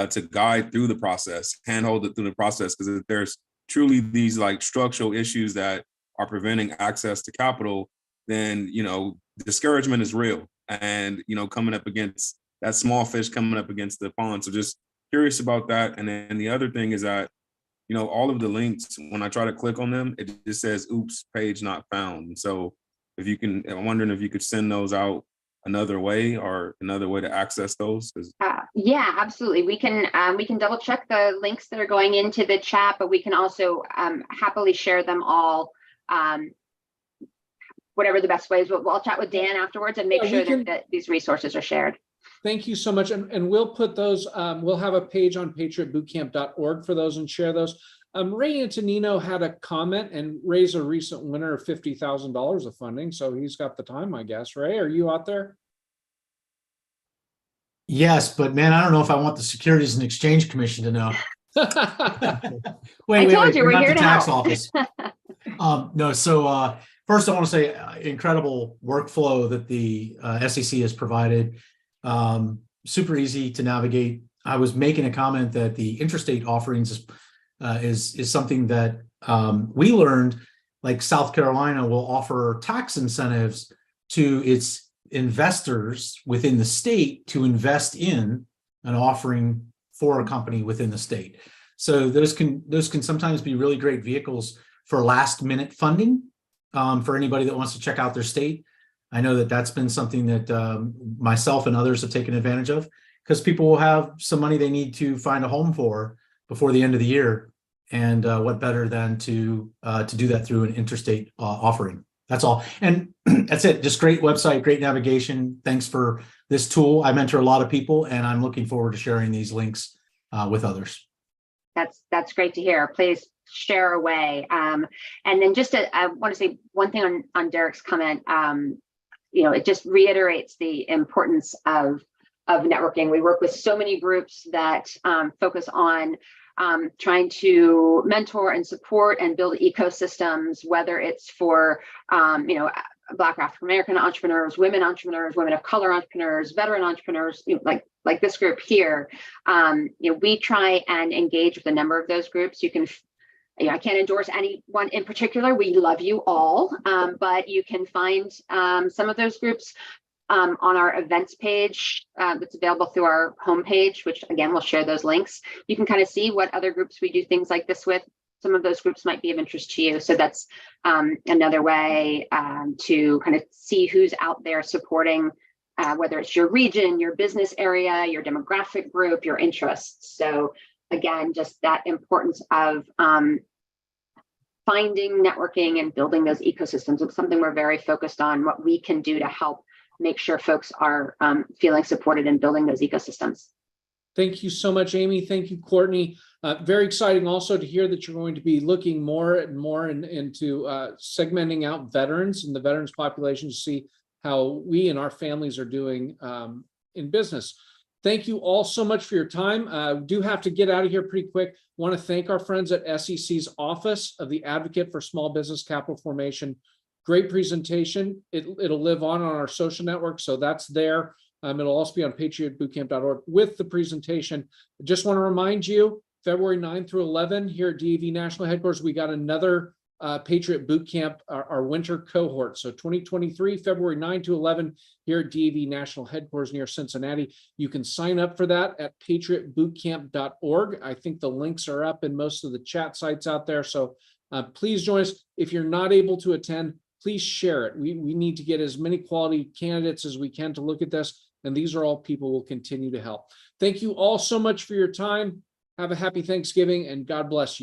S4: to guide through the process, handhold it through the process? Because if there's truly these like structural issues that are preventing access to capital, then, discouragement is real. And, coming up against that small fish coming up against the pond. So just curious about that. And then the other thing is that, all of the links, when I try to click on them, it just says, oops, page not found. And so I'm wondering if you could send those out another way or another way to access those.
S2: Yeah, absolutely. We can double check the links that are going into the chat, but we can also happily share them all. Whatever the best ways. I'll chat with Dan afterwards and make sure that these resources are shared.
S1: Thank you so much. And we'll put those, we'll have a page on patriotbootcamp.org for those and share those. Ray Antonino had a comment, and Ray's a recent winner of $50,000 of funding. So he's got the time, I guess. Ray, are you out there?
S5: Yes, but man, I don't know if I want the Securities and Exchange Commission to know. Wait,
S2: told you we're here
S5: the
S2: to
S5: tax
S2: help.
S5: office. No, so first I want to say incredible workflow that the SEC has provided. Super easy to navigate. I was making a comment that the interstate offerings is something that we learned, like South Carolina will offer tax incentives to its investors within the state to invest in an offering for a company within the state. So those can sometimes be really great vehicles for last minute funding for anybody that wants to check out their state. I know that that's been something that myself and others have taken advantage of, because people will have some money they need to find a home for before the end of the year. And what better than to do that through an interstate offering? That's all. And that's it. Just great website, great navigation. Thanks for this tool. I mentor a lot of people, and I'm looking forward to sharing these links with others.
S2: That's great to hear. Please share away. And then I want to say one thing on Derek's comment. It just reiterates the importance of networking. We work with so many groups that focus on trying to mentor and support and build ecosystems, whether it's for, Black African American entrepreneurs, women of color entrepreneurs, veteran entrepreneurs, like this group here. We try and engage with a number of those groups. You can, I can't endorse anyone in particular. We love you all, but you can find some of those groups on our events page that's available through our homepage, which again, we'll share those links. You can kind of see what other groups we do things like this with. Some of those groups might be of interest to you. So that's another way to kind of see who's out there supporting, whether it's your region, your business area, your demographic group, your interests. So again, just that importance of finding, networking, and building those ecosystems. It's something we're very focused on, what we can do to help make sure folks are feeling supported in building those ecosystems.
S1: Thank you so much, Amy. Thank you, Courtney. Very exciting also to hear that you're going to be looking more and more into segmenting out veterans and the veterans population to see how we and our families are doing in business. Thank you all so much for your time. Do have to get out of here pretty quick. Want to thank our friends at SEC's Office of the Advocate for Small Business Capital Formation. Great presentation. It'll live on our social network, so that's there. It'll also be on patriotbootcamp.org with the presentation. I just want to remind you, February 9 through 11 here at DAV National Headquarters, we got another Patriot Boot Camp, our winter cohort. So 2023, February 9 to 11 here at DAV National Headquarters near Cincinnati. You can sign up for that at patriotbootcamp.org. I think the links are up in most of the chat sites out there. So please join us. If you're not able to attend, please share it. We need to get as many quality candidates as we can to look at this. And these are all people we'll continue to help. Thank you all so much for your time. Have a happy Thanksgiving and God bless you.